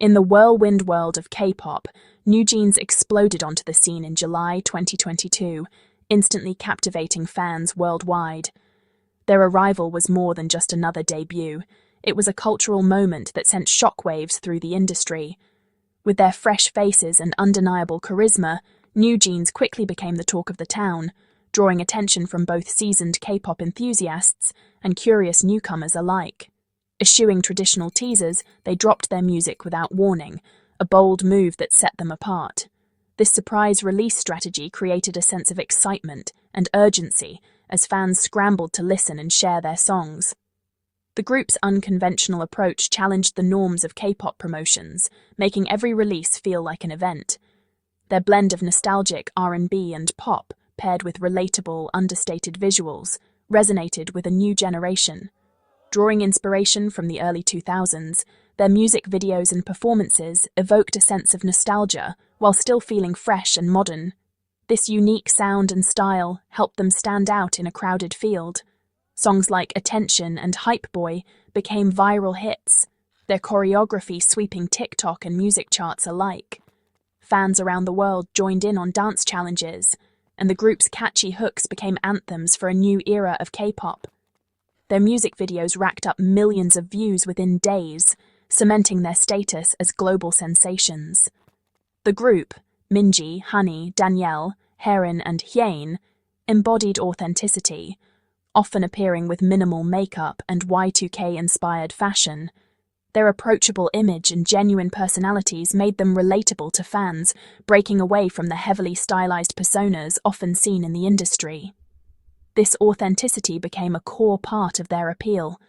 In the whirlwind world of K-pop, NewJeans exploded onto the scene in July 2022, instantly captivating fans worldwide. Their arrival was more than just another debut. It was a cultural moment that sent shockwaves through the industry. With their fresh faces and undeniable charisma, NewJeans quickly became the talk of the town, drawing attention from both seasoned K-pop enthusiasts and curious newcomers alike. Eschewing traditional teasers, they dropped their music without warning, a bold move that set them apart. This surprise release strategy created a sense of excitement and urgency as fans scrambled to listen and share their songs. The group's unconventional approach challenged the norms of K-pop promotions, making every release feel like an event. Their blend of nostalgic R&B and pop, paired with relatable, understated visuals, resonated with a new generation. Drawing inspiration from the early 2000s, their music videos and performances evoked a sense of nostalgia while still feeling fresh and modern. This unique sound and style helped them stand out in a crowded field. Songs like Attention and Hype Boy became viral hits, their choreography sweeping TikTok and music charts alike. Fans around the world joined in on dance challenges, and the group's catchy hooks became anthems for a new era of K-pop. Their music videos racked up millions of views within days, cementing their status as global sensations. The group, Min Hee, Honey, Danielle, Heron, and Hye-in, embodied authenticity, often appearing with minimal makeup and Y2K-inspired fashion. Their approachable image and genuine personalities made them relatable to fans, breaking away from the heavily stylized personas often seen in the industry. This authenticity became a core part of their appeal.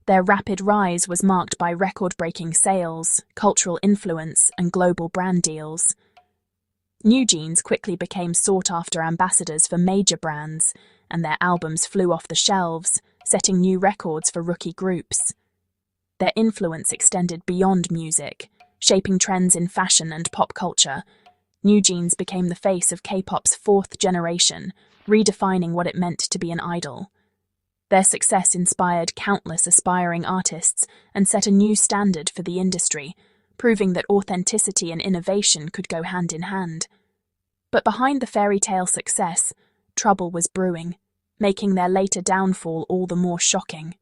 Their rapid rise was marked by record-breaking sales, cultural influence, and global brand deals. NewJeans quickly became sought-after ambassadors for major brands, and their albums flew off the shelves, setting new records for rookie groups. Their influence extended beyond music, shaping trends in fashion and pop culture. NewJeans became the face of K-pop's fourth generation, redefining what it meant to be an idol. Their success inspired countless aspiring artists and set a new standard for the industry, proving that authenticity and innovation could go hand in hand. But behind the fairy tale success, trouble was brewing, making their later downfall all the more shocking.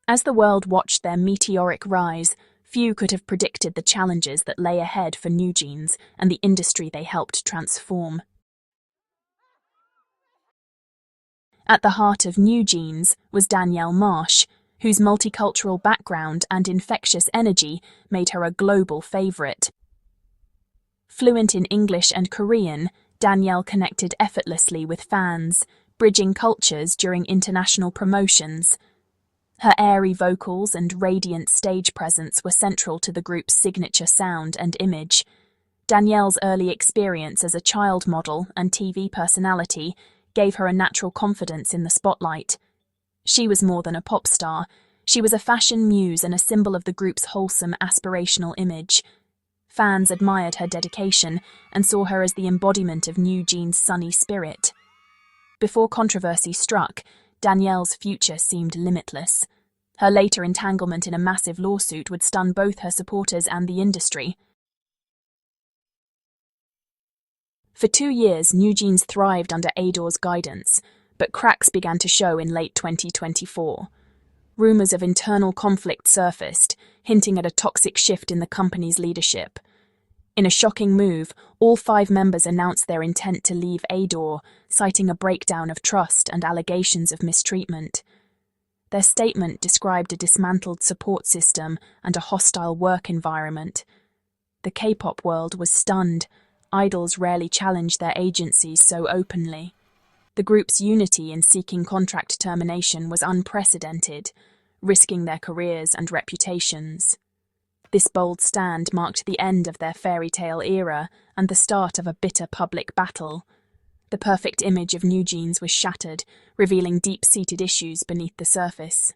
As the world watched their meteoric rise, few could have predicted the challenges that lay ahead for NewJeans and the industry they helped transform. At the heart of NewJeans was Danielle Marsh, whose multicultural background and infectious energy made her a global favorite. Fluent in English and Korean, Danielle connected effortlessly with fans, bridging cultures during international promotions. Her airy vocals and radiant stage presence were central to the group's signature sound and image. Danielle's early experience as a child model and TV personality gave her a natural confidence in the spotlight. She was more than a pop star. She was a fashion muse and a symbol of the group's wholesome, aspirational image. Fans admired her dedication and saw her as the embodiment of NewJeans' sunny spirit. Before controversy struck, Danielle's future seemed limitless. Her later entanglement in a massive lawsuit would stun both her supporters and the industry. For 2 years, NewJeans thrived under Ador's guidance, but cracks began to show in late 2024. Rumors of internal conflict surfaced, hinting at a toxic shift in the company's leadership. In a shocking move, all 5 members announced their intent to leave Ador, citing a breakdown of trust and allegations of mistreatment. Their statement described a dismantled support system and a hostile work environment. The K-pop world was stunned. Idols rarely challenged their agencies so openly. The group's unity in seeking contract termination was unprecedented, risking their careers and reputations. This bold stand marked the end of their fairy tale era and the start of a bitter public battle. The perfect image of NewJeans was shattered, revealing deep-seated issues beneath the surface.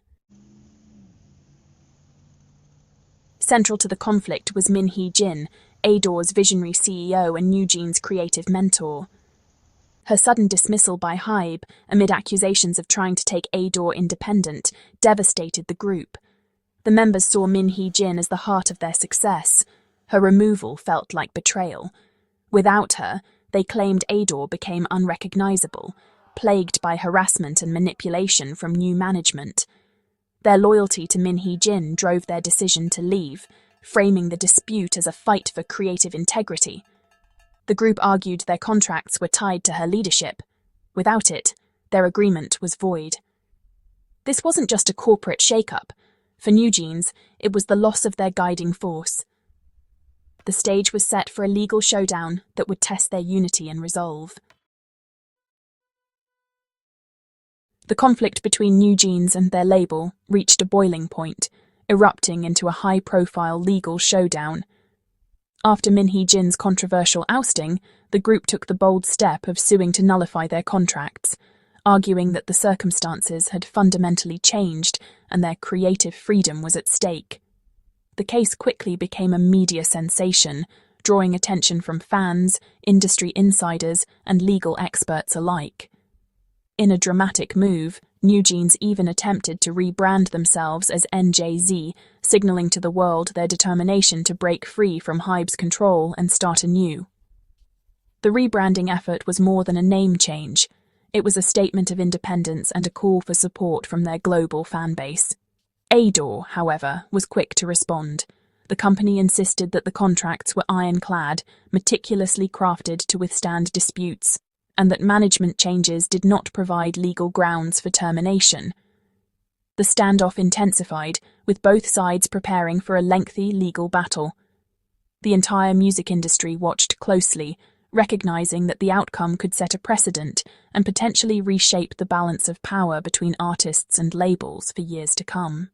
Central to the conflict was Min Hee-jin, Ador's visionary CEO and NewJeans' creative mentor. Her sudden dismissal by Hybe, amid accusations of trying to take Ador independent, devastated the group. The members saw Min Hee-jin as the heart of their success. Her removal felt like betrayal. Without her, they claimed Ador became unrecognizable, plagued by harassment and manipulation from new management. Their loyalty to Min Hee-jin drove their decision to leave, framing the dispute as a fight for creative integrity. The group argued their contracts were tied to her leadership. Without it, their agreement was void. This wasn't just a corporate shake-up. For NewJeans, it was the loss of their guiding force. The stage was set for a legal showdown that would test their unity and resolve. The conflict between NewJeans and their label reached a boiling point, erupting into a high-profile legal showdown. After Min Hee-jin's controversial ousting, the group took the bold step of suing to nullify their contracts, arguing that the circumstances had fundamentally changed and their creative freedom was at stake. The case quickly became a media sensation, drawing attention from fans, industry insiders, and legal experts alike. In a dramatic move, NewJeans even attempted to rebrand themselves as NJZ, signaling to the world their determination to break free from Hybe's control and start anew. The rebranding effort was more than a name change. It was a statement of independence and a call for support from their global fanbase. Ador, however, was quick to respond. The company insisted that the contracts were ironclad, meticulously crafted to withstand disputes, and that management changes did not provide legal grounds for termination. The standoff intensified, with both sides preparing for a lengthy legal battle. The entire music industry watched closely, recognizing that the outcome could set a precedent and potentially reshape the balance of power between artists and labels for years to come.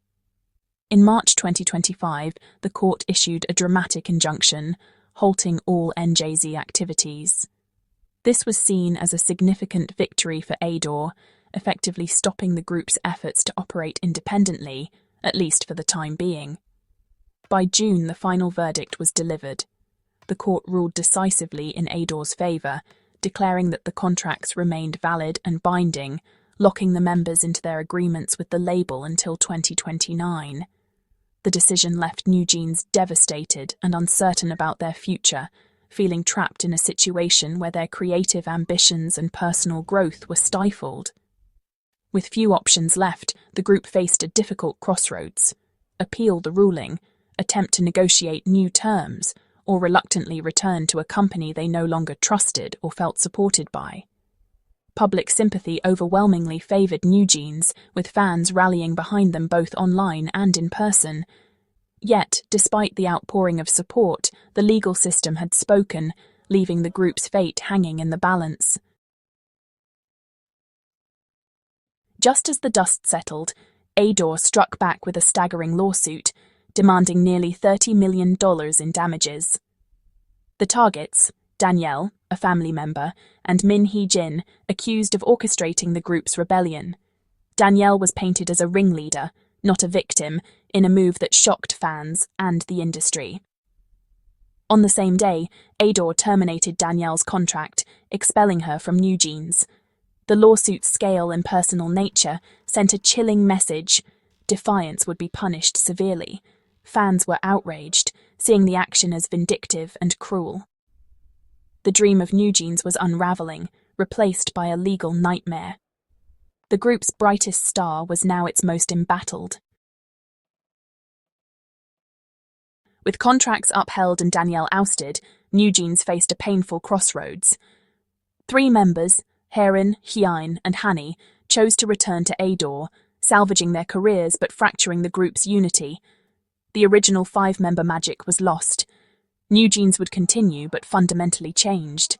In March 2025, the court issued a dramatic injunction, halting all NJZ activities. This was seen as a significant victory for Ador, effectively stopping the group's efforts to operate independently, at least for the time being. By June, the final verdict was delivered. The court ruled decisively in Ador's favor, declaring that the contracts remained valid and binding, locking the members into their agreements with the label until 2029. The decision left NewJeans devastated and uncertain about their future, feeling trapped in a situation where their creative ambitions and personal growth were stifled. With few options left, the group faced a difficult crossroads: appeal the ruling, attempt to negotiate new terms, or reluctantly return to a company they no longer trusted or felt supported by. Public sympathy overwhelmingly favored NewJeans, with fans rallying behind them both online and in person. Yet, despite the outpouring of support, the legal system had spoken, leaving the group's fate hanging in the balance. Just as the dust settled, Ador struck back with a staggering lawsuit, demanding nearly $30 million in damages. The targets, Danielle, a family member, and Min Hee-jin, accused of orchestrating the group's rebellion. Danielle was painted as a ringleader, not a victim, in a move that shocked fans and the industry. On the same day, Ador terminated Danielle's contract, expelling her from NewJeans. The lawsuit's scale and personal nature sent a chilling message: defiance would be punished severely. Fans were outraged, seeing the action as vindictive and cruel. The dream of NewJeans was unraveling, replaced by a legal nightmare. The group's brightest star was now its most embattled. With contracts upheld and Danielle ousted, NewJeans faced a painful crossroads. 3 members, Haerin, Hyun, and Hani, chose to return to Ador, salvaging their careers but fracturing the group's unity. The original 5-member magic was lost. NewJeans would continue, but fundamentally changed.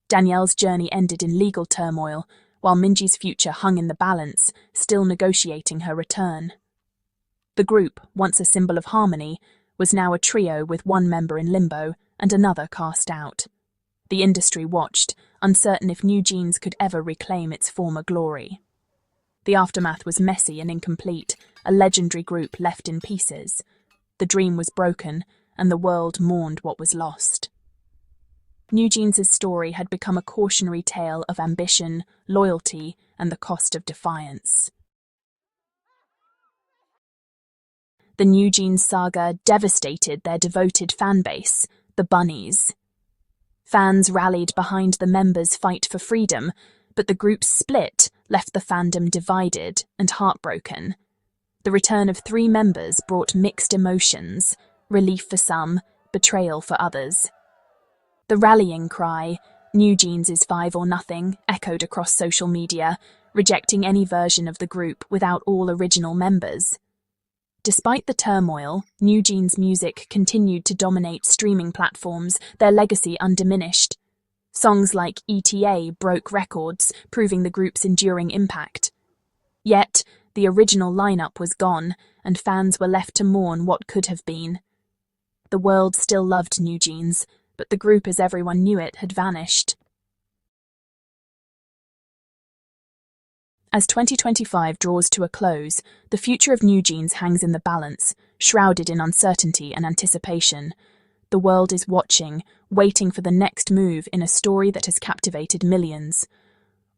Danielle's journey ended in legal turmoil, while Minji's future hung in the balance, still negotiating her return. The group, once a symbol of harmony, was now a trio with 1 member in limbo and another cast out. The industry watched, uncertain if NewJeans could ever reclaim its former glory. The aftermath was messy and incomplete, a legendary group left in pieces. The dream was broken, and the world mourned what was lost. NewJeans' story had become a cautionary tale of ambition, loyalty, and the cost of defiance. The NewJeans saga devastated their devoted fanbase, the Bunnies. Fans rallied behind the members' fight for freedom, but the group's split left the fandom divided and heartbroken. The return of 3 members brought mixed emotions, relief for some, betrayal for others. The rallying cry, NewJeans is 5 or nothing, echoed across social media, rejecting any version of the group without all original members. Despite the turmoil, NewJeans' music continued to dominate streaming platforms, their legacy undiminished. Songs like ETA broke records, proving the group's enduring impact. Yet, the original lineup was gone, and fans were left to mourn what could have been. The world still loved NewJeans, but the group as everyone knew it had vanished. As 2025 draws to a close, the future of NewJeans hangs in the balance, shrouded in uncertainty and anticipation. The world is watching, waiting for the next move in a story that has captivated millions.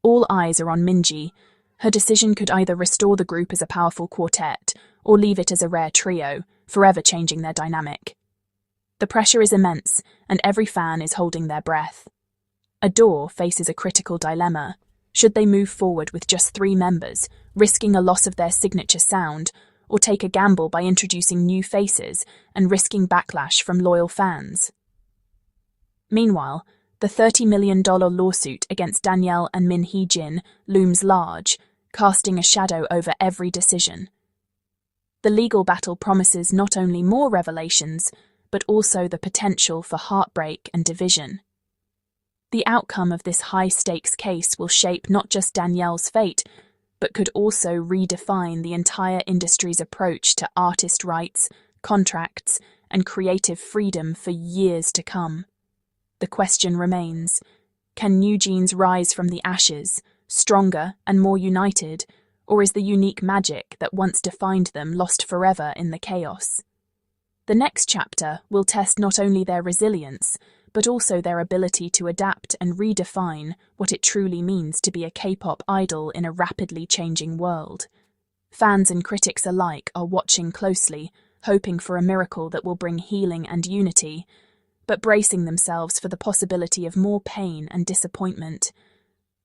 All eyes are on Min Hee. Her decision could either restore the group as a powerful quartet or leave it as a rare trio, forever changing their dynamic. The pressure is immense, and every fan is holding their breath. Ador faces a critical dilemma. Should they move forward with just 3 members, risking a loss of their signature sound, or take a gamble by introducing new faces and risking backlash from loyal fans? Meanwhile, the $30 million lawsuit against Danielle and Min Hee-jin looms large, casting a shadow over every decision. The legal battle promises not only more revelations, but also the potential for heartbreak and division. The outcome of this high-stakes case will shape not just Danielle's fate, but could also redefine the entire industry's approach to artist rights, contracts, and creative freedom for years to come. The question remains, can NewJeans rise from the ashes, stronger and more united, or is the unique magic that once defined them lost forever in the chaos? The next chapter will test not only their resilience, but also their ability to adapt and redefine what it truly means to be a K-pop idol in a rapidly changing world. Fans and critics alike are watching closely, hoping for a miracle that will bring healing and unity, but bracing themselves for the possibility of more pain and disappointment.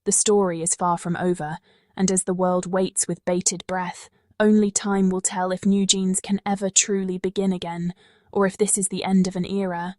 The story is far from over, and as the world waits with bated breath, only time will tell if NewJeans can ever truly begin again, or if this is the end of an era.